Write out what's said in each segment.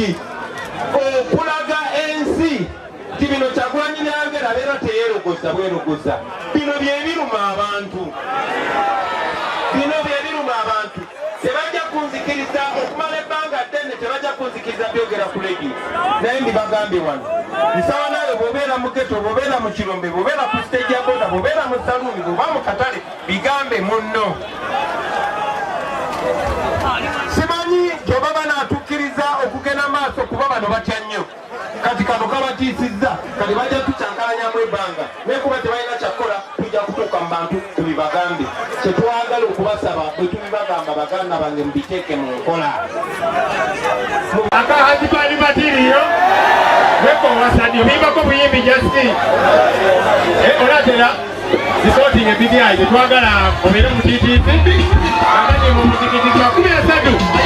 nti okulaga ensi ti bino Kyagulanyi Nyangera abeera teyeerogoza bwerogoza. Bino bye biruma abantu, bino bye biruma abantu. Tebajja kunzikiriza okumala ebbanga ddene, tebajja kunzikiriza byogera ku leegi. Naye mbibagambye wano, nsawa nawe bw'obeera mu geto, bw'obeera mu kirombe, bw'obeera ku siteegi ya boda, bw'obeera mu saluuni, bw'oba mu katale, bigambe munno. Simanyi gy'oba banaatukkiriza okugenda maaso kuba bano batya nnyo. Kati kano kabatiisizza, kati bajja tucyankalanyamu ebbanga. Naye kuba tebalina kyakola, tujja kutuuka mu bantu tubibagambe. Kye twagala okubasaba bwe tubibagamba baganda bange mubiteeke mu nkola. Akahazipani matiriyo weko wasadio bimbako buyimbi jasi olatera supporting BDI twagala obere mu TTC abanye mu muzikiti kwa 13.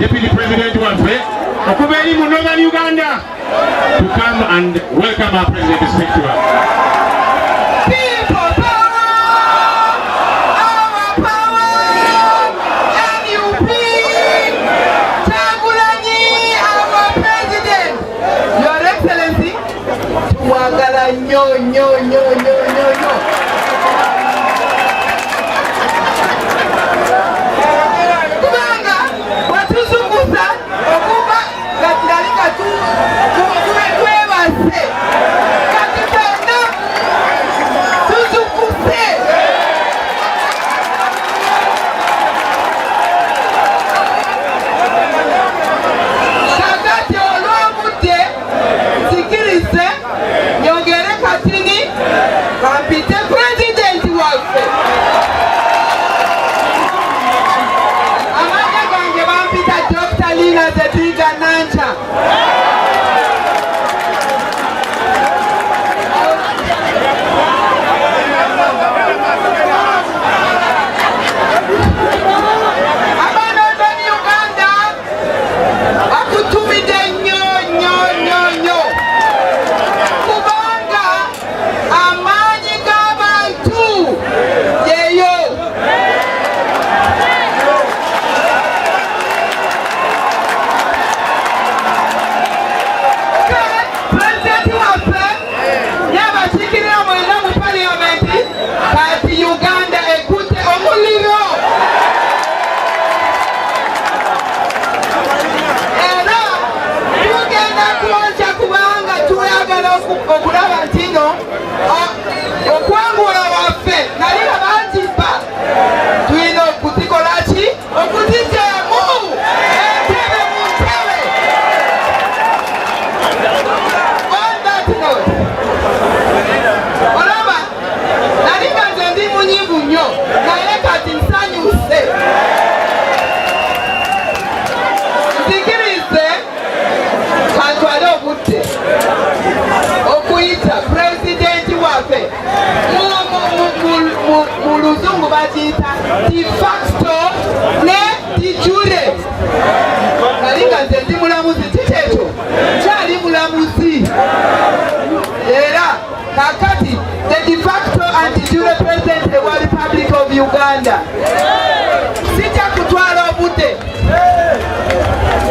Deputy President waffe okuva eri mu Northern Uganda to come and welcome our President to speak to us. People power! Our power! NUP! Kyagulanyi, our President! Your Excellency, wagala nnyo nnyo nnyo nnyo nnyo nnyo. De facto ne de jure nalinga nze ndi mulamuzi kiteekyo kyali mulamuzi era kakati the de facto and de jure president wa Republic of Uganda sijja kutwala obudde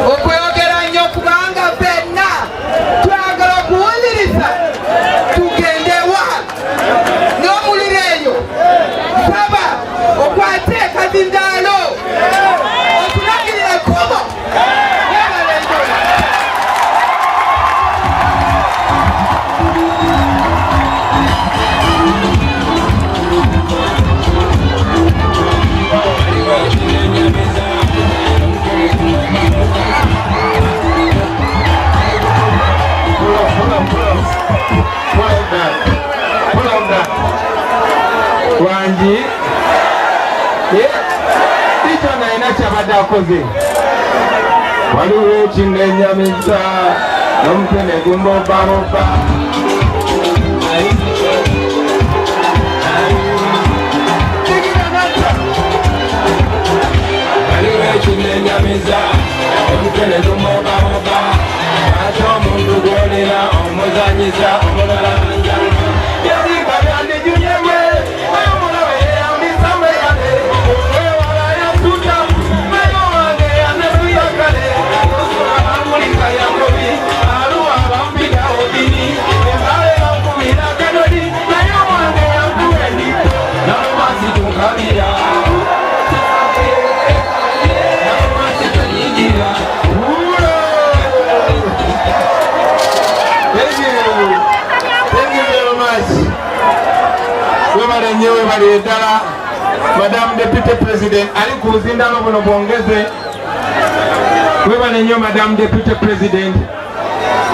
okweyogera nnyo kubanga ffenna twagala okuwuliriza tugende wa n'omuliro eyo saba okwate kazindaalo okulagirira ekkomo wangi ekyo nalina kyabadde akoze waliwo ekinenyamiza n'omutwe ne gumbobaboba waliwo ekinenyamiza omutwe ne gumbobaboba ate omuntu gwolera omuzanyiza omulala njanga yalimba byandijunyewe omulabe yeyambisa meyale ewala yasuta nayo wange yanebuyakale osula bamulika yangobi aluwa bampiga obini embale bakumira kadodi nayo wange yankuwendi nalomasi tukabira nalomasi tuyigira webale nyo webale eddala Madame Deputy President ali ku buzindalo buno bwongeze webale nnyo Madame Deputy President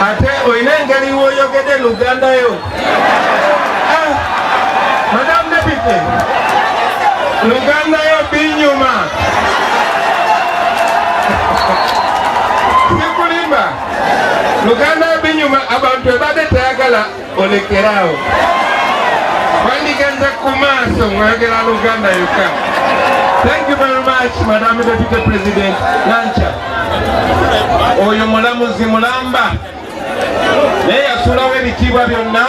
ate olina engeri woyogedde Luganda yo Madame Deputy Luganda yo binyuma sikulimba Luganda yo binyuma abantu ebadde tayagala olekeraawo wandigenza ku maaso mwagala Luganda yokka. Thank you very much Madame Deputy President Nancha. Oyo mulamuzi mulamba naye yasulawo ebitiibwa byonna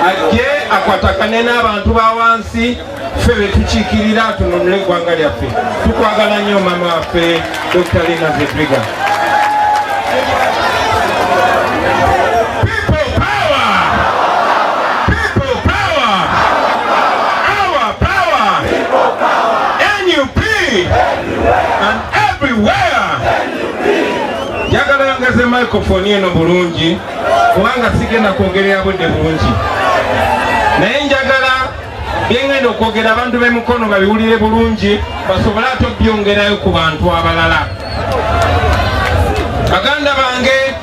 ajje akwatakane n'abantu ba wansi ffe be tukiikirira tununule eggwanga lyaffe. Tukwagala nnyo mama waffe Dr. Lina Zedriga. And everywhere. Njagala yongeze microphone eno bulungi kubanga sigenda kwogerera budde bulungi naye njagala byengenda okwogera abantu b'emikono babiwulire bulungi basobole ate obyongerayo ku bantu abalala. Baganda bange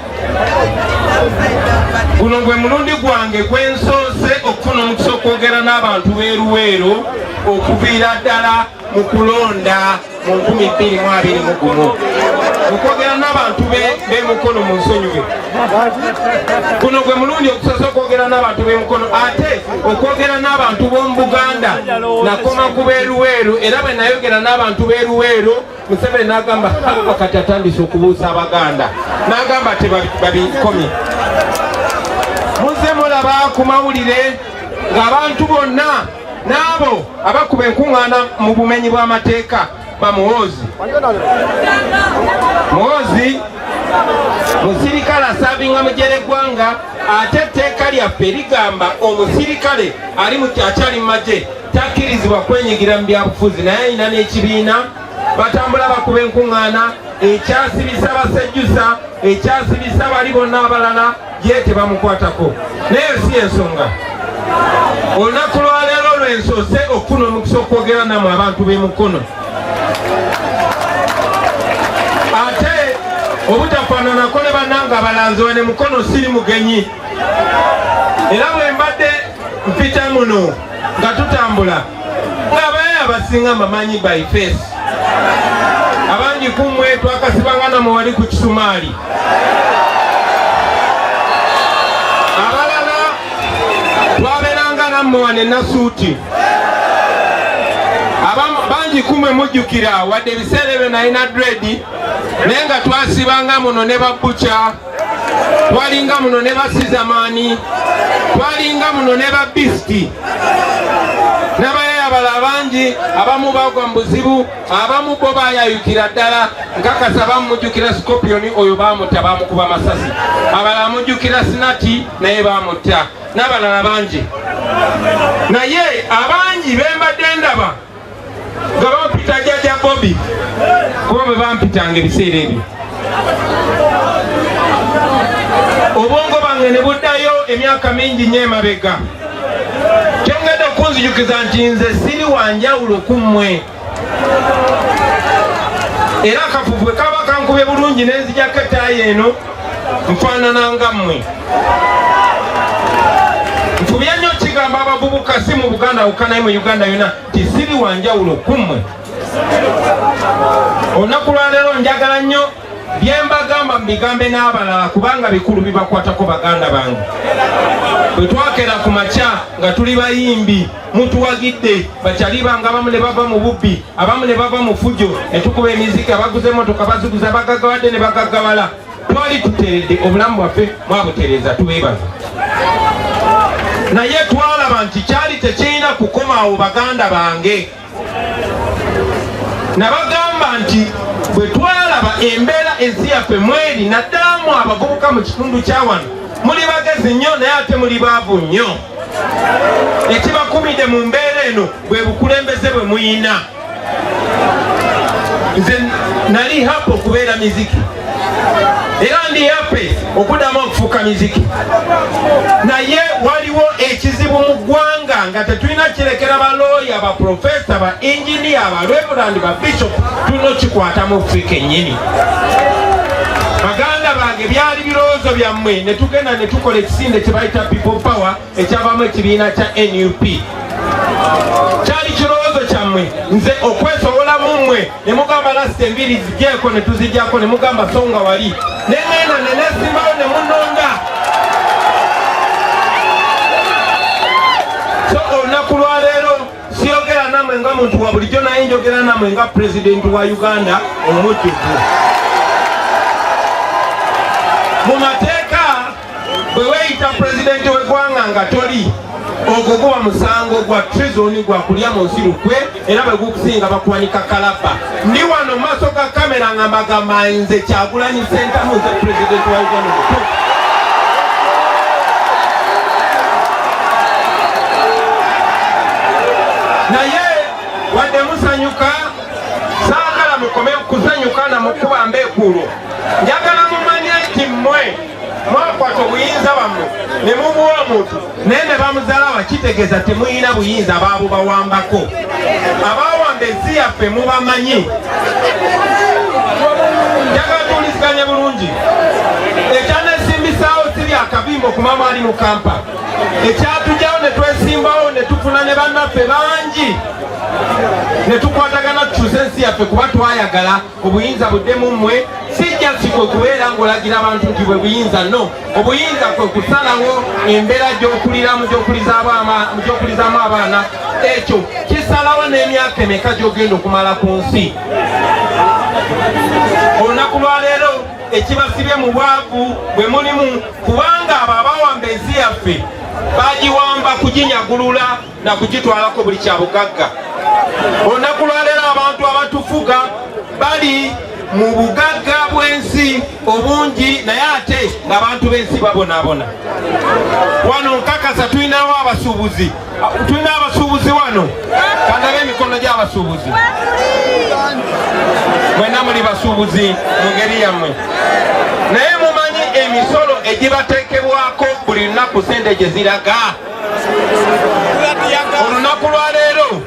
guno gwe mulundi gwange gwensoose okufuna omukisa okwogera n'abantu b'eruweero okuviira ddala mu kulonda mu 2021 okwogera n'abantu b'emukono mu nsonyiwe. Guno gwe mulundi okusosa okwogera n'abantu b'emukono ate okwogera n'abantu b'omu Buganda nakoma ku b'eruweero era bwe nayogera n'abantu b'eruweero Museveni n'agamba kati atandise okubuusa Abaganda n'agamba tebabikomye. Muze mulaba ku mawulire ng'abantu bonna n'abo abakuba enkuŋŋaana mu bumenyi bw'amateeka bamuwoozi. Muwoozi musirikale asaabinga mujere ggwanga ate etteeka lyaffe ligamba omusirikale akyali mu magye takkirizibwa kwenyigira mu byabufuzi naye alina n'ekibiina batambula bakuba enkuŋŋaana ekyasibisa basejjusa ekyasibisa bali bonna abalala ye tebamukwatako. naye si ensonga olunaku lwaleero lwensoose okufuna omukisa okwogera nammwe abantu b'emukono ate obutafaananako ne bannanga abalanzi ne mukono siri mugenyi era bwe mbadde mpita muno nga tutambula ng'abaye abasinga mbamanyi by face abangi kumwe twakasibanga namwe wali ku Kisumaali abalala twabeeranga nammwe wane nasuuti bangi kumwe mujjukira wadde ebiseera ebyo nalina dredi naye nga twasibanga muno ne babbuca twalinga muno ne basizamaani twalinga muno ne babisiti n'abaye abala bangi abamu bagwa mu buzibu abamu bo bayayukira ddala nkakasa abamu mujjukira Scorpion oyo bamutta bamukuba masasi abala mujjukira Sinati naye bamutta n'abalala bangi naye abangi bembadde ndaba nga bampita Jjajja Bobby kuba bwe bampitanga ebiseera ebyo obwongo bwange ne buddayo emyaka mingi nnyo emabega kyongedde okunzijukiza nti nze siri wanjawulo ku mmwe era akafufu bwe kaba kankubye bulungi nenzijako ettaayi eno nfaanana nga mmwe nfubya nnyo okigamba ngamba abavubuka si mu Buganda wokka naye mu Uganda yonna nti siri wanjawulo kummwe. Olunaku lwa leero njagala nnyo bye mbagamba mbigambe n'abalala kubanga bikulu bibakwatako baganda bange. Bwe twakera ku makya nga tuli bayimbi mutuwagidde bakyalibanga abamu ne bava mu bubbi abamu ne bava mu fujo ne tukuba emiziki abaguze emotoka baziguza bagaggawadde ne bagaggawala. Twali tuteredde obulamu bwaffe mwabutereeza tubeebaza. Naye twalaba nti kyali tekirina kukomaawo baganda bange. Nabagamba nti bwe twalaba embeera ensi yaffe mweri naddala mu abavubuka mu kitundu kya wano muli bagezi nnyo naye ate muli baavu nnyo. Ekibakumidde mu mbeera eno bwe bukulembeze bwe muyina. Nze nali hapo okubeera miziki era ndi hape okuddamu okufuuka miziki, naye waliwo ekizibu mu ggwanga nga tetulina kirekera balooya baprofesa ba inginiya balweverandi ba bishop tulina okikwata mu ffe kennyini. Baganda bange byali birowoozo byammwe ne tugenda ne tukola ekisinde kye bayita people power ekyavamu ekibiina kya NUP. Kyali kirowoozo kyammwe nze okwesobola mu mmwe ne mugamba lasita enviiri zigyeko ne tuzijjako ne mugamba songa wali nengenda ne nesimbawo ne munonda. So olunaku lwa leero siyogera namwe nga muntu wa bulijjo naye njogera namwe nga pulezidenti wa Uganda omujjuvu. Mu mateeka bwe weeyita pulezidenti w'eggwanga nga toli ogwo guba musango gwa treason gwa kulya mu nsi lukwe era bwe gukusinga bakuwanika kalaba. Ndi wano mu maaso ga kamera nga mbagamba nze Kyagulanyi Ssentamu nze pulezidenti wa Uganda omutuufu. Naye wadde musanyuka saagala mukome kusanyuka na mukuba mbeekuulo. Njagala mumanye nti mmwe mwakwata obuyinza bwammwe ne mubuwa omuntu naye ne bamuzaala bakitegeeza temuyina buyinza baabubawambako. Abaawamba ensi yaffe mubamanyi. Njagala tuwuliziganye bulungi. Ekyanesimbisaawo siri akabimbo ku maama ali mu Kampala. Ekyatujjawo ne twesimbawo ne tufuna ne bannaffe bangi ne tukwatagana tukyuse ensi yaffe kuba twayagala obuyinza budde mu mmwe. Sijja sikwe kubeera ng'olagira abantu nti bwe buyinza no. Obuyinza kwe kusalawo embeera gy'okulizaamu abaana. Ekyo kisalawo n'emyaka emeka gy'ogenda okumala ku nsi. Olunaku lwa leero ekibasibye mu bwavu bwe mulimu kubanga abo abawamba ensi yaffe bagiwamba kuginyagulula na kugitwalako buli kyabugagga. Olunaku lwa leero abantu abatufuga bali mu bugagga bw'ensi obungi naye ate ng'abantu b'ensi babonaabona. Wano nkakasa tulinawo abasuubuzi. Tulina abasuubuzi wano. Kandabe emikono gy'abasuubuzi. Mwenna muli basuubuzi mu ngeri yammwe. Naye mumanyi emisolo egibateekebwako buli lunaku sente gye ziraga. Olunaku lwa leero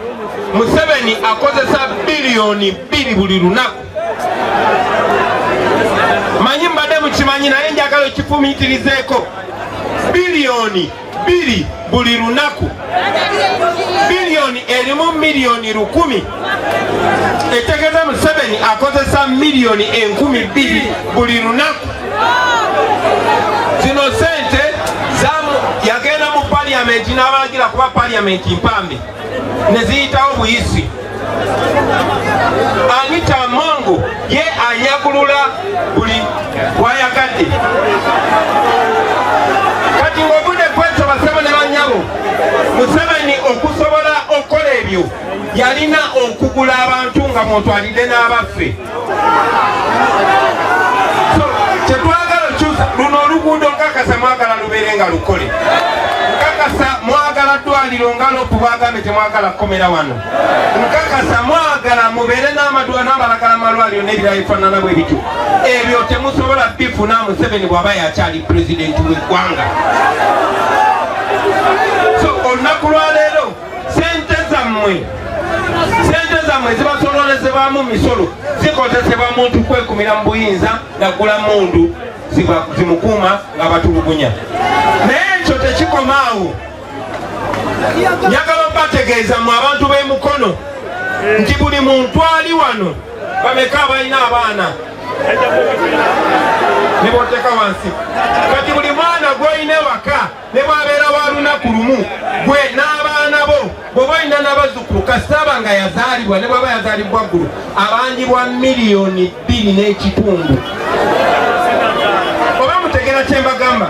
Museveni akozesa biliyooni 2 buli lunaku. Manyi mbadde mukimanyi naye njagala ekifumiitirizeeko. Biliyooni 2 buli lunaku. Biliyooni erimu miliyoni 1000. Etegeeza Museveni akozesa miliyoni 10,000 buli lunaku. Zino sente yagenda mu paliyamenti n'abalagira kuba paliyamenti mpambe ne ziyitawo buyisi. Anita Mongo ye anyagulula buli wayagadde. Kati ng'obudde kwetyo basebo ne bannyabo Museveni okusobola okukola ebyo yalina okugula abantu nga mwotwalidde n'abaffe. So kyetwagala okyusa luno oluguudo nkakasa mwagala lubeere nga lukole. Nkakasa mwagala ddwaliro nga Lopu bwagambe temwagala kukomera wano. Nkakasa mwagala mubeere n'amadwaliro n'abalagala malwaliro n'ebirala ebifaanana bwe bityo. Ebyo temusobola bifuna Museveni bw'aba yakyali pulezidenti w'eggwanga. So olunaku lwa leero sente zammwe zibasololezebwamu misolo zikozesebwa muntu kwekumira mu buyinza nagula mundu zimukuuma nga batulugunya. Naye ekyo tekikomaawo. njagala okubategeeza mu abantu b'emukono nti buli muntu ali wano bameka abalina abaana ne boteeka wansi kati buli mwana gw'olina ewaka ne bwabeera wa lunaku lumu gwe n'abaana bo bw'oba olina n'abazzukulu kasitaba nga yazaalibwa ne bw'aba yazaalibwa ggulu abanjibwa miliyoni 2.5 oba mutegera kye mbagamba.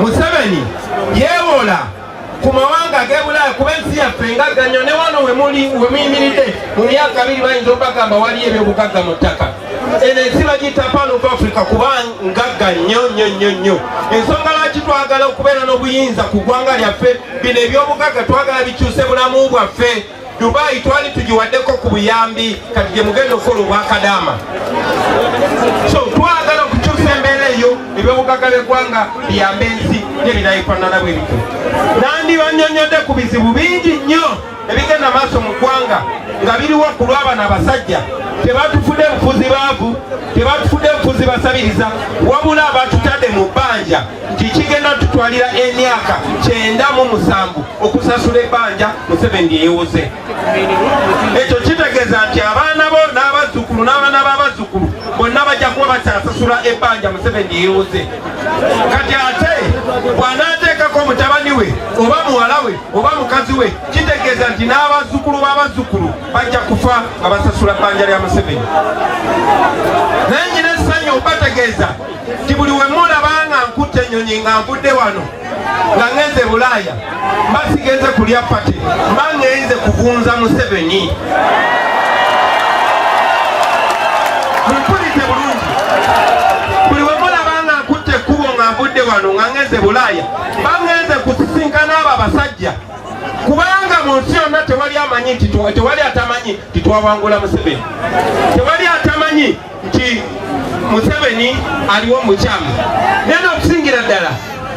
Museveni yeewola ku mawanga g'ebulaaya kuba ensi yaffe ngagganyo ne wano we muyimiridde mu myaka 2 bayinza obagamba waliyo ebyobugagga mu ttaka. Eno ensi bagiyita Pan of Africa kuba ngagga nnyo. Ensonga lwaki twagala okubeera n'obuyinza ku ggwanga lyaffe, bino ebyobugagga twagala bikyuse bulamu bwaffe. Dubai twali tugiwaddeko ku buyambi kati gye mugenda okukola obwakadaama. So twagala okukyusa embeera eyo ebyobugagga b'eggwanga biyambe ensi n'ebinayifanana bwe bityo. Nandi bannyonnyodde ku bizibu bingi nnyo ebigenda maaso mu ggwanga nga biriwo ku lw'abano abasajja. Tebatufudde bufuzi baavu, tebatufudde bufuzi basabiriza, wabula abatutadde mu bbanja nti kigenda tutwalira emyaka 97 okusasula ebbanja Museveni yeewoze. Ekyo kitegeeza nti abaana bo n'abazzukulu n'abaana b'abazzukulu bonna bajja kuba bakyasasula ebbanja Museveni yeewoze. Kati ate bw'anaateekako mutabani we oba muwala we oba mukazi we kitegeeza nti n'abazzukulu b'abazzukulu bajja kufa nga basasula bbanja lya Museveni. Naye nyina essanyu okubategeeza nti buli we mulaba nga nkutte ennyonyi nga nvudde wano nga ngenze Bulaaya mba sigenze kulya pate, mba ngenze kuvunza Museveni. Mpulidde bulungi. Buli we mulaba nga nkutte ekkubo nga nvudde wano nga ngenze Bulaaya mba ngenze kusisinkana abo abasajja, kubanga mu nsi yonna tewali amanyi nti tewali atamanyi nti twawangula Museveni, tewali atamanyi nti Museveni aliwo mukyamu. Naye n'okusingira ddala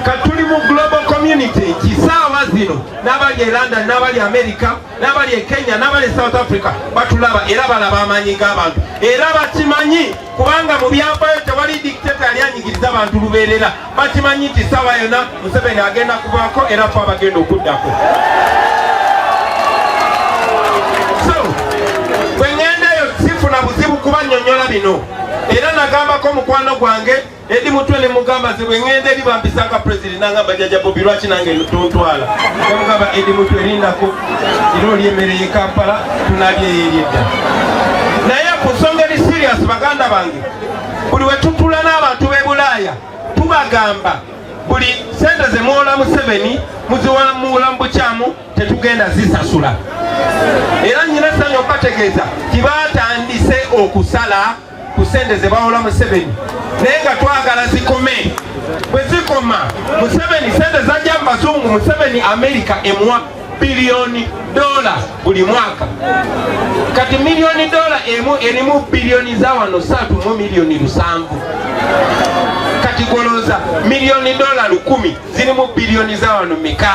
kati tuli mu global community kisaawa zino n'abali e London n'abali America n'abali e Kenya n'abali e South Africa batulaba era balaba amaanyi g'abantu era bakimanyi kubanga mu byafaayo tewali dictator ali anyigiriza abantu lubeerera. Bakimanyi nti saawa yonna Museveni agenda kubaako era ffe abagenda okuddako. So bwe ŋŋendeyo sifuna buzibu kubannyonnyola bino era nagambako mukwano gwange edi mutwe ne mugamba ze bwe ŋŋenda eri bampisanga president nangamba jjajja Bobi lwaki nange tontwala. Namugamba edi mutwe erindako era oli emmere y'e Kampala tunalye eryedda. Naye ku nsonga eri serious baganda bange, buli we tutula n'abantu b'e Bulaaya tubagamba buli sente ze muwola Museveni muziwola mu bulamu bukyamu tetugenda zisasula. Era nnyina essanyu okubategeeza tibaatandise okusala ku sente ze bawola Museveni naye nga twagala zikome. Bwe zikoma Museveni sente zajja mu bazungu, Museveni America emuwa $billion buli mwaka. Kati $1 emu erimu billioni za wano 3 miliyoni 7. Kati golooza $1 10 zirimu billioni za wano meka?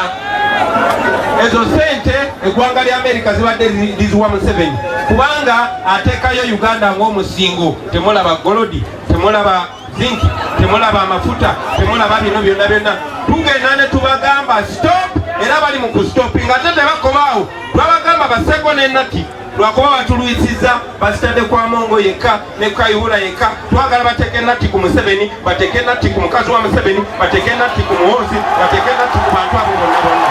Ezo sente eggwanga lya America zibadde liziwa Museveni kubanga ateekayo Uganda ng'omusingo. Temulaba golodi, temulaba zinki, temulaba amafuta, temulaba bino byonna. Tugenda ne tubagamba stop era bali mu kustopinga ate tebakomaawo. Twabagamba baseko ne nati lwakuba batulwisizza basitadde kwa Mongo yekka ne Kayihura yekka. Twagala bateeke nati ku Museveni, bateeke nati ku mukazi wa Museveni, bateeke nati ku muwozi, bateeke nati ku bantu abo bonna.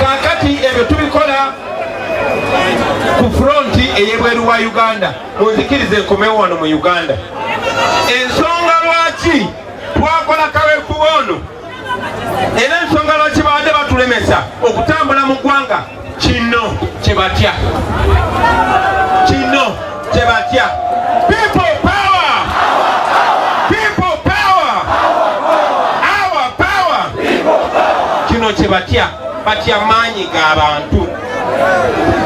Kakati ebyo tubikola ku fronti ey'ebweru wa Uganda. Munzikirize nkomewo wano mu Uganda. Ensonga lwaki twakola kaweefube ono era ensonga lwaki babadde batulemesa okutambula mu ggwanga, kino kye batya. People power! People power! Our power! Kino kye batya maanyi g'abantu.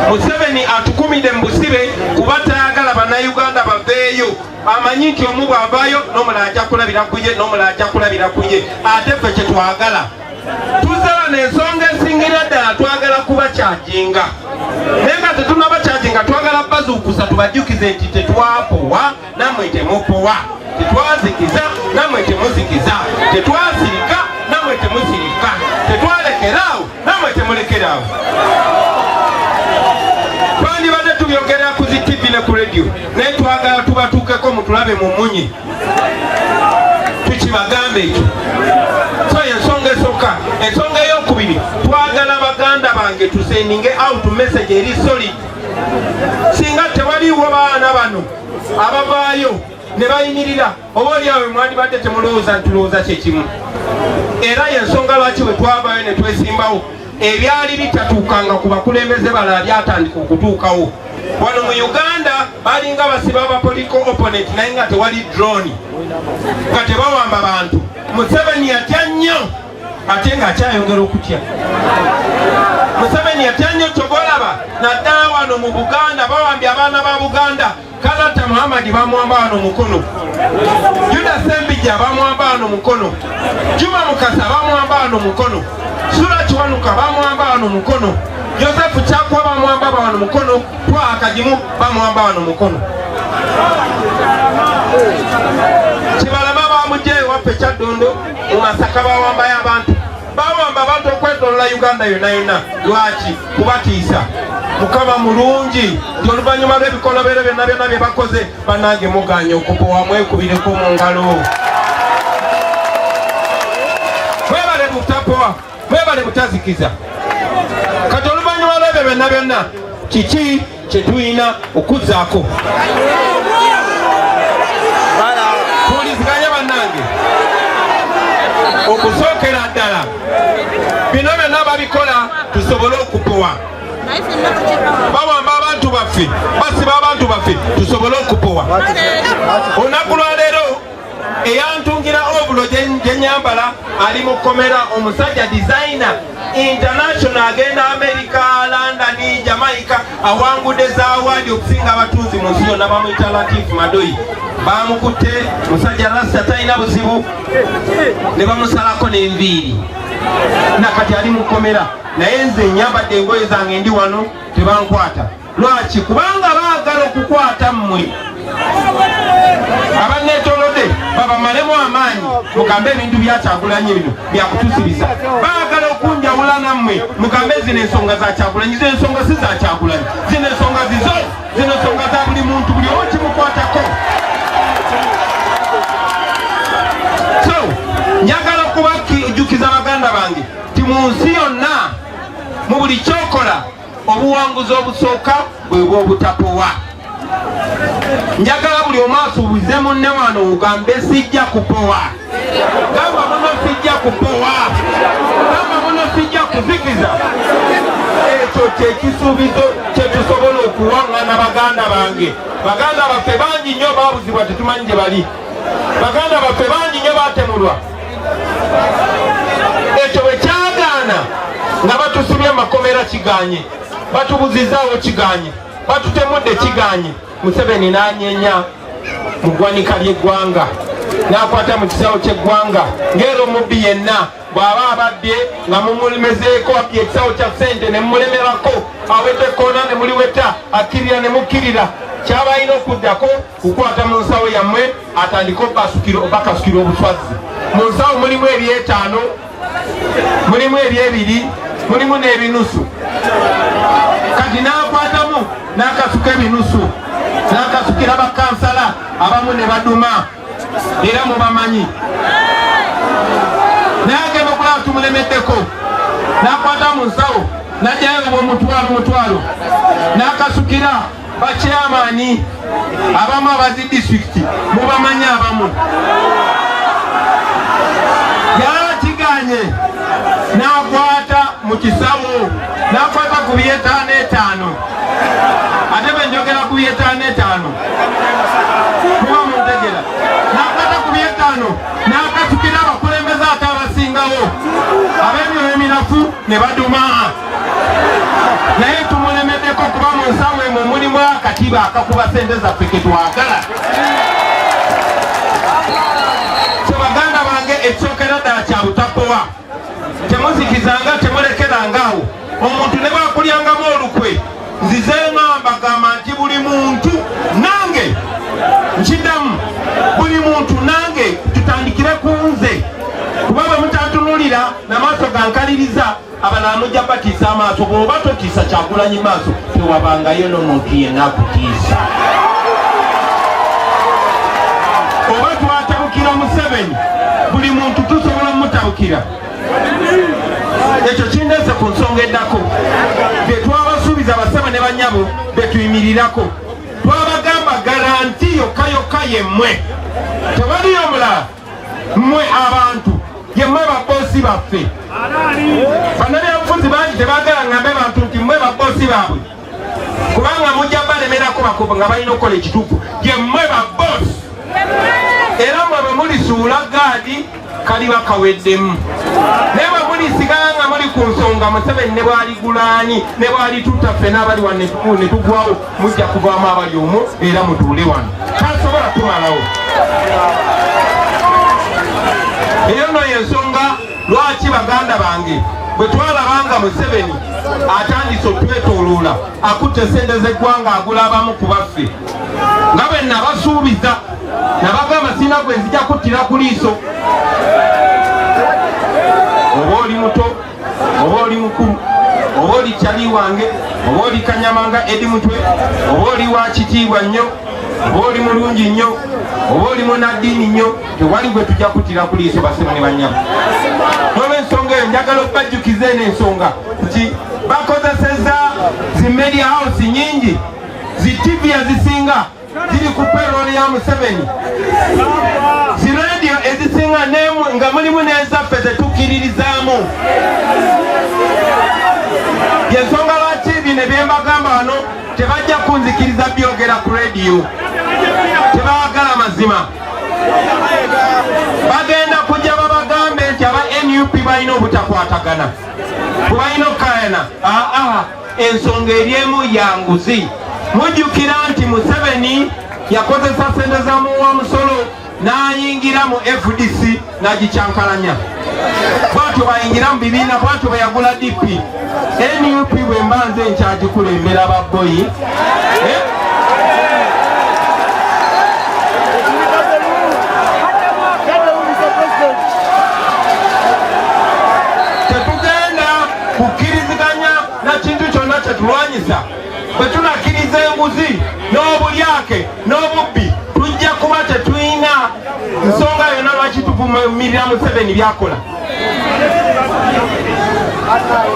Museveni atukumidde mu busibe kuba tayagala bannayuganda baveeyo. Amanyi nti omu bw'avaayo n'omulala ajja kulabira ku ye, n'omulala ajja kulabira ku ye. Ate ffe kye twagala tuzaba n'ensonga esingira ddala twagala kubakyajinga. Naye nga tetunabakyajinga twagala bazuukusa gusa tubajjukize nti tetwapowa nammwe temupowa, tetwazikiza nammwe temuzikiza, tetwasirika nammwe temusirika, tetwalekeraawo nammwe temulekeraawo. Twandibadde tubyogera ku zi TV ne ku radio naye twagala tubatuukeko mutulabe mu munyi tukibagambe ekyo. So ensonga esooka. Ensonga ey'okubiri, twagala baganda bange tusendinge out message eri solid. Singa tewaliwo baana bano abavaayo ne bayimirira oba oliawe mwandibadde temulowooza ntulowooza kyekimu. Era yensonga lwaki bwe twavaayo ne twesimbawo ebyali bitatuukanga ku bakulembeze balala byatandika okutuukawo. Wano mu Uganda balinga basiba ba political opponent naye nga tewali drone nga tebawamba bantu. Museveni yatya nnyo ate ng'akyayongera okutya. Museveni yatya nnyo kyogolaba naddala wano mu Buganda bawambye abaana ba Buganda. Kalata Muhammad bamuwamba wano mukono, Juda Sembija bamuwamba wano mukono, Juma Mukasa bamuwamba wano mukono, Sura Chiwanuka bamuwamba wano mukono, Joseph Chakwa bamuwamba wano mukono, Twa Akajimu bamuwamba wano mukono. Kibalama bamujje wape Kyaddondo mu Masaka bawamba y'abantu. Bawamba abantu okwetolola Uganda yonna yonna. Lwaki? Kubatiisa. Mukama mulungi nti oluvannyuma lw'ebikolobero byonna byonna bye bakoze bannange muganye okupowa mwekubireko mu ngalo. Mwebale butapowa, mwebale butazikiza. Kati oluvannyuma lw'ebyo byonna byonna kiki kye tulina okuzzaako? Tuwuliziganya bannange. Okusookera ddala bino byonna babikola tusobole okupowa. Bawamba abantu baffe, basiba abantu baffe tusobole okupowa. Olunaku lwaleero eyantungira obulo gye nyambala ali mu komera, omusajja designer international agenda America, London, Jamaica, awangudde za awadi okusinga abatunzi mu nsi yonna. Bamuyita Latif Madoyi. Bamukutte musajja rasta talina buzibu ne bamusalako n'enviiri nakati ali mu komera. Naye nze nyambadde engoye zange ndi wano tebankwata. Lwaki? Kubanga baagala okukwata mmwe abanneetolodde babamalemu amaanyi mugambe ebintu bya Kyagulanyi bino byakutusiriza. Baagala okunjawula nammwe mugambe zino ensonga za Kyagulanyi. Zino ensonga si za Kyagulanyi, zino ensonga zizo, zino ensonga za buli muntu, buli omu kimukwatako. So njagala okubajjukiza baganda bange ti mu nsi yonna mu buli kyokola obuwanguzi obusooka bwe bw'obutapowa. Njagala buli omu asuubize munne wano ugambe sijja kupowa. Gamba muno sijja kupowa. Gamba muno sijja kuzikiza. Ekyo kyekisuubizo kye tusobola okuwaŋŋana baganda bange. Baganda baffe bangi nnyo baabuzibwa tetumanyi gye bali. Baganda baffe bangi nnyo baatemulwa. Ekyo bwe kyagaana nga batusibye makomera kiganye, batubuzizaawo kiganye, batutemudde kiganye. Museveni n'anyenya mu ggwanika ly'eggwanga, n'akwata mu kisawo ky'eggwanga ng'era omubbi yenna bw'aba abadde nga mumulemezeeko abbye ekisawo kya ssente ne mumulemerako, awedde koona ne muliweta, akkirira ne mukkirira. Kyaba alina okuddako kukwata mu nsawo yammwe atandike bakasukira obuswazi. Mu nsawo mulimu ebyetaano, mulimu ebyebiri, mulimu n'ebinusu. Kati n'akwatamu n'akasuka ebinusu, n'akasukira bakansala abamu ne baduma, era mubamanyi. N'agenda okulaba tumulemeddeko, n'akwata mu nsawo n'ajjayo omutwalo, n'akasukira bakyamaani abamu abazi disitulikiti, mubamanyi abamu. Yakiganye n'akwata mu kisawo, n'akwata ku byetaano etaano. Ate bwe njogera ku byetaano etaano kuba muntegera. N'akwata ku byetaano n'akasukira abakulembeze ate abasingawo, ab'emyoyo emirafu ne baduma. Naye tumulemeddeko kuba mu nsawo emwe mulimu akatiba akakuba sente zaffe ke twagala. Baganda bange ekyokera ddala kya butapowa. Temuzikizanga, temulekerangaawo. Omuntu ne bwakulyangamu olukwe, nzize ngamba gamba nti buli muntu namaaso gankaliriza abanamujja batiisa amaaso bw'oba totiisa Kyagulanyi maaso tewabangayo n'omuntu yenna akutiisa. Oba twatabukira Museveni buli muntu tusobola mutabukira. Ekyo kindeese ku nsonga eddako bye twabasuubiza basaba ne banyabo bye tuyimirirako. Twabagamba garanti yokka yokka yemmwe, tewaliyo mulala. Mmwe abantu yemmwe babosi baffe. Bannabyabufuzi bangi tebaagala ngambe bantu nti mmwe babosi baabwe, kubanga mujja balemerako bakuba nga balina okukola ekituufu. Yemmwe babosi, era mmwe bwe mulisuula gaadi kaliba kaweddemu. Ne bwe mulisigala nga muli ku nsonga Museveni ne bwali Gulaani ne bwali tutaffe n'abali wano ne tugwawo, mujja kuvaamu abali omwo era mutuule wano. Tasobola tumalawo. Eyo nno y'ensonga lwaki baganda bange bwe twalabanga Museveni atandise otwetooloola akutte sente z'eggwanga agula abamu ku baffe nga bwe nabasuubiza nabagamba sina gwe nzija kuttira ku liiso. Oba oli muto, oba oli mukulu, oba oli kyali wange, oba oli Kanyamanga Edi Mutwe, oba oli wa kitiibwa nnyo, oba oli mulungi nnyo, oba oli munaddiini nnyo, tewali gwe tujja kuttira ku liiso basebo ne banyabo. N'olw'ensonga eyo njagala okubajjukiza eno ensonga nti bakozesezza zi media house nyingi, zi TV ezisinga ziri ku payroll ya Museveni, zi radio ezisinga nga mulimu n'ezaffe zetukkiririzaamu. Yensonga lwaki bino byembagamba wano tebajja kunzikiriza byogera ku radio, tebaagala mazima. Bagenda kujja babagambe nti aba NUP balina obutakwatagana, balina okukayana. Ensonga eryemu yanguzi. Mujjukira nti Museveni yakozesa sente za muwa musolo n'ayingira mu FDC n'agicyankalanya. Bwatyo bayingira mu bibiina, bwatyo bayagula DP. NUP bwe mba nze nkyagikulembera ababboyi. Tetugenda kukkiriziganya na kintu kyonna kyetulwanyisa. Bwe tunakkiriza enguzi n'obulyake n'obubbi tujja kuba tetulina nsonga yonna lwaki tuvumirira Museveni byakola.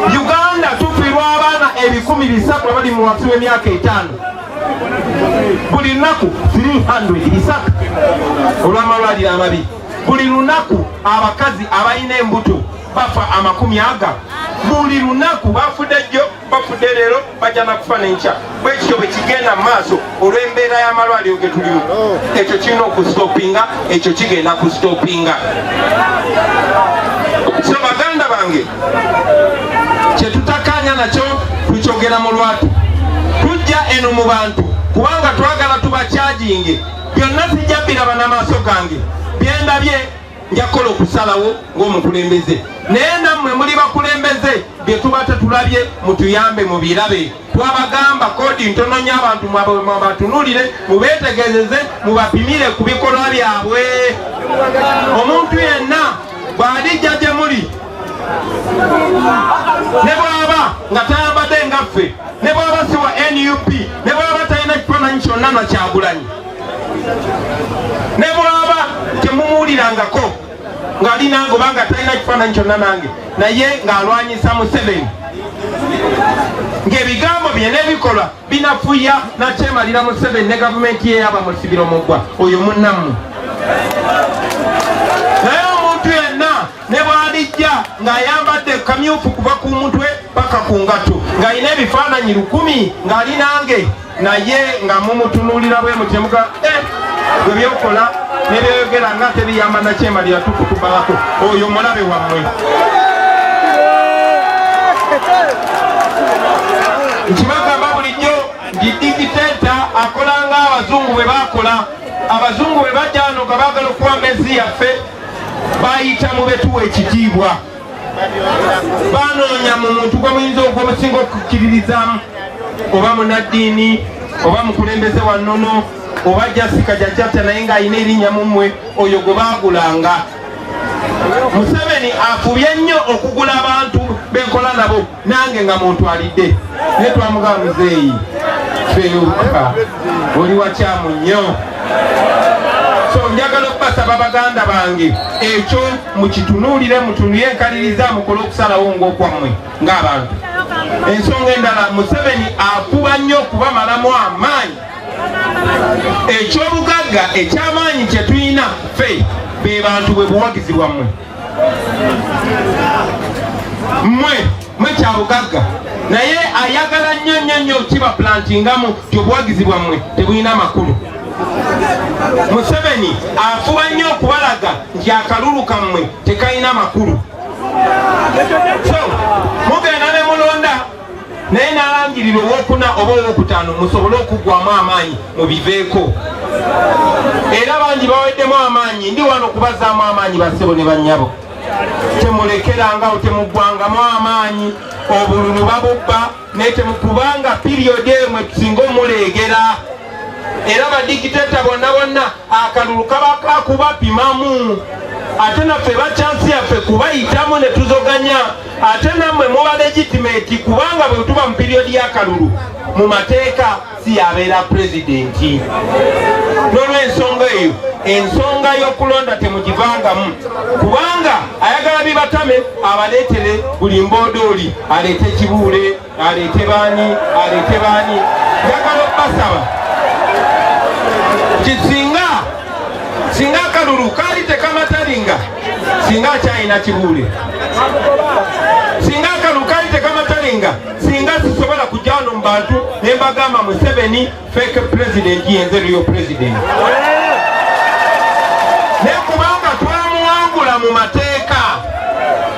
Uganda tufiirwa abaana 300 abali mu wansi w'emyaka 5. Buli lunaku 300 bisaka olw'amalwaliro amabi. Buli lunaku abakazi abalina embuto bafa 40. Buli lunaku bafudde jjo, bafudde leero, bajja na kufa n'enkya. Bwe kityo bwe kigenda mu maaso olw'embeera y'amalwaliro ge tulimu. Ekyo kirina okusitopinga, ekyo kigenda kusitopinga. So baganda bange, kye tutakkaanya nakyo tukyogera mu lwatu. Tujja eno mu bantu kubanga twagala tubakyajinge. Byonna sijja biraba n'amaaso gange, byendabye nja kukola okusalawo ng'omukulembeze. Naye nammwe muli bakulembeze, bye tuba tetulabye mutuyambe mubirabe. Twabagamba koodi ntono nnyo abantu mubatunuulire, mubeetegezeze, mubapimire ku bikolwa byabwe. Omuntu yenna bw'alijja gye muli ne bw'aba nga tayambadde ngaffe, ne bw'aba si wa NUP, ne bw'aba talina kifaananyi kyonna na Kyagulanyi, ne bw'aba temumuwulirangako ng'ali nange oba nga talina kifaananyi kyonna nange, naye ng'alwanyisa Museveni, ng'ebigambo bye n'ebikolwa binafuya nakyemalira Museveni ne gavumenti ye yaba musibiro muggwa oyo munnammwe. Naye omuntu yenna ne bw'alijja ng'ayambadde kamyufu kuva ku mutwe paka ku ngatto, ng'alina ebifaananyi 1000 ng'ali nange, naye nga mumutunuulira bwe mutemuga bwe byokola ne byogera nga tebiyamba nakyemalira tukutubalako, oyo mulabe wammwe. Nkibagamba bulijjo ndi digiteta akola ng'abazungu bwe baakola. Abazungu bwe bajja wano nga baagala okuwamba ensi yaffe bayita mu betuwa ekitiibwa, banoonya mu muntu gwe muyinza ogw'omusinga okukkiririzaamu, oba munaddiini oba mukulembeze wa nnono oba Jessica Jajata naye ng'alina erinnya mu mmwe, oyo gwe baagulanga. Museveni afubye nnyo okugula abantu benkola nabo nange nga muntu alidde naye twamugamba muzeeyi feeruka oli wakyamu nnyo. So njagala okubasaba baganda bange ekyo mukitunuulire mutunulye enkaliriza mukole okusalawo ng'okwammwe ng'abantu. Ensonga endala Museveni afuba nnyo okubamalamu amaanyi. Ekyobugagga eky'amaanyi kye tulina ffe be bantu bwe buwagizi bwammwe. Mmwe kyabugagga naye ayagala nnyo kibaplantingamu obuwagizi bwammwe tebulina makulu. Museveni afuba nnyo okubalaga nti akalulu kammwe tekalina makulu. So mugenda ne mulonda naye n'alangirira owokuna oba owokutaano musobole okuggwamu amaanyi mubiveeko. Era bangi baweddemu amaanyi ndi wano okubazaamu amaanyi bassebo ne bannyabo. Temulekerangawo temuggwangamu amaanyi obululu babubba naye temukubanga piriyodi emwe tusinga omuleegera. Era badikiteta bonna akalulu kaba kakubapimamu ate naffe bakyansi yaffe kubayitamu ne tuzoganya ate nammwe muba legitimate kubanga bwe tuba mu piriyodi y'akalulu mu mateeka si yabeera pulezidenti. N'olw'ensonga eyo ensonga y'okulonda temugivangamu kubanga ayagala bibatame abaleetere buli mboodooli aleete Kibuule aleete baani. Njagala okubasaba singa akalulu kaali tekamatalinga singa akyalina Kibuule, singa akalulu kaali tekamatalinga singa sisobola kujja wano mu bantu ne mbagamba Museveni fake president yenze real president. Ne kubanga twamuwangula mu mateeka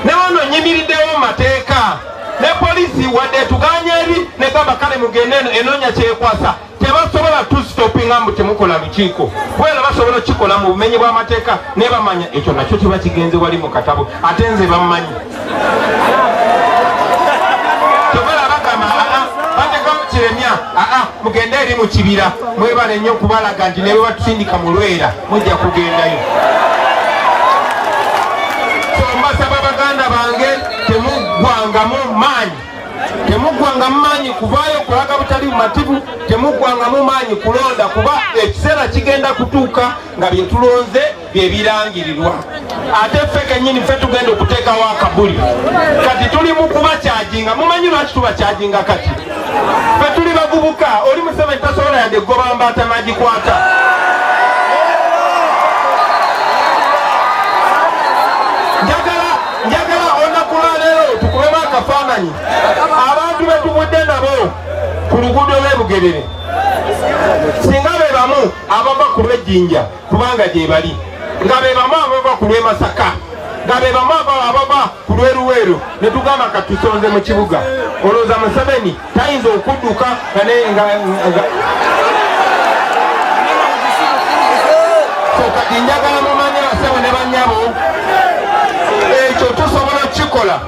ne wano nyimiriddewo mu mateeka ne polisi wadde tuganya eri ne gamba kale mugende enoonya kyekwasa tebasobola tusitopinga mbu temukola lukiiko bwera basobola okikola mu bumenyi bw'amateeka ne bamanya ekyo nakyo kiba kigenze wali mu katabo ate nze bammanyi. Tobola bagamba batekamu kiremya mugende eri mu kibira mwebale nnyo okubalaga nti ne bwe batusindika mu Lwera mujja kugendayo. So mbasaba baganda bange temuggwangamu maanyi kuvaayo kulaga butali bumativu, temuggwangamu maanyi kulonda kuba ekiseera kigenda kutuuka nga bye tulonze bye birangirirwa. Ate ffe kennyini ffe tugenda okuteekawo akabuli kati tuli mu kubakyajinga. Mumanyi lwaki tubakyajinga kati? Ffe tuli bavubuka, oli Museveni tasobola yadde egoba mbaata n'agikwata. Njagala olunaku lwa leero tukubemu akafaananyi abantu betuvudde nabo ku luguudo lw'e Bugerere. Singa be bamu abava ku lw'Ejjinja kubanga gye bali, nga be bamu abava ku lw'e Masaka, nga be bamu abava ku lw'e Luweero ne tugamba katusonze mu kibuga. Olowooza Museveni tayinza okudduka so kati njagala mumanye basebo ne bannyabo ekyo tusobola okukikola.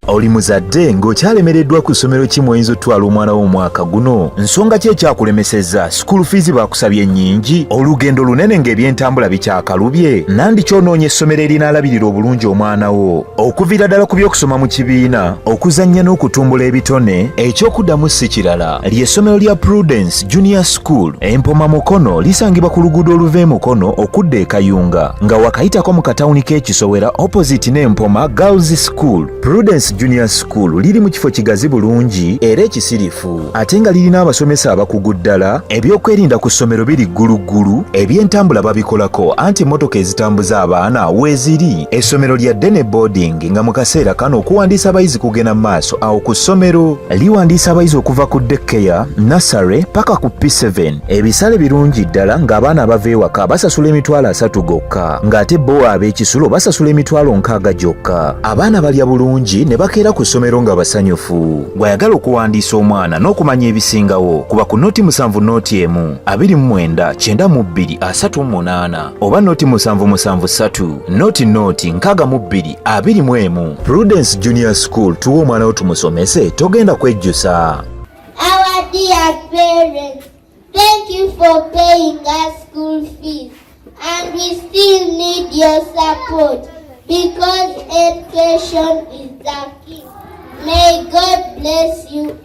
Oli muzadde ng'okyalemereddwa ku ssomero ki mw'oyinza otwala omwana wo omwaka guno? Nsonga ki ekyakulemesezza? School fees bakusabye nnyingi? Olugendo lunene ng'ebyentambula bikyakalubye? Nandi ky'onoonya essomero erinaalabirira obulungi omwana wo? Okuviira ddala ku by'okusoma mu kibiina, okuzannya n'okutumbula ebitone, ekyokuddamu si kirala. Ly'essomero lya Prudence Junior School Empoma Mukono lisangibwa ku luguudo oluva e Mukono okudda e Kayunga, nga wakayitako mu katawuni k'Ekisowera opposite n'Empoma Girls School. Prudence Junior School liri mu kifo kigazi bulungi era ekisirifu, ate nga lirina abasomesa abakugu ddala. Ebyokwerinda ku ssomero biri gguluggulu, ebyentambula babikolako anti emmotoka ezitambuza abaana weeziri. Essomero lya ddene boarding nga mu kaseera kano okuwandiisa abayizi kugenda mu maaso awo ku ssomero. Liwandiisa abayizi okuva ku daycare, nursery paka ku P7. Ebisale birungi ddala ng'abaana abava ewaka basasula emitwalo 3 gokka, ng'ate bo ab'ekisulo basasula emitwalo 6 gyokka. Abaana balya bulungi ne bakeera ku ssomero nga basanyufu. Bw'ayagala okuwandiisa omwana n'okumanya ebisingawo, kuba ku noti 7 noti 1 29 92 38 oba noti 773 noti 62 21. Prudence Junior School, tuwa omwana wo tumusomese, togenda kwejjusa. Our dear parents, thank you for paying us school fees, and we still need your support. because education is the key. May God bless you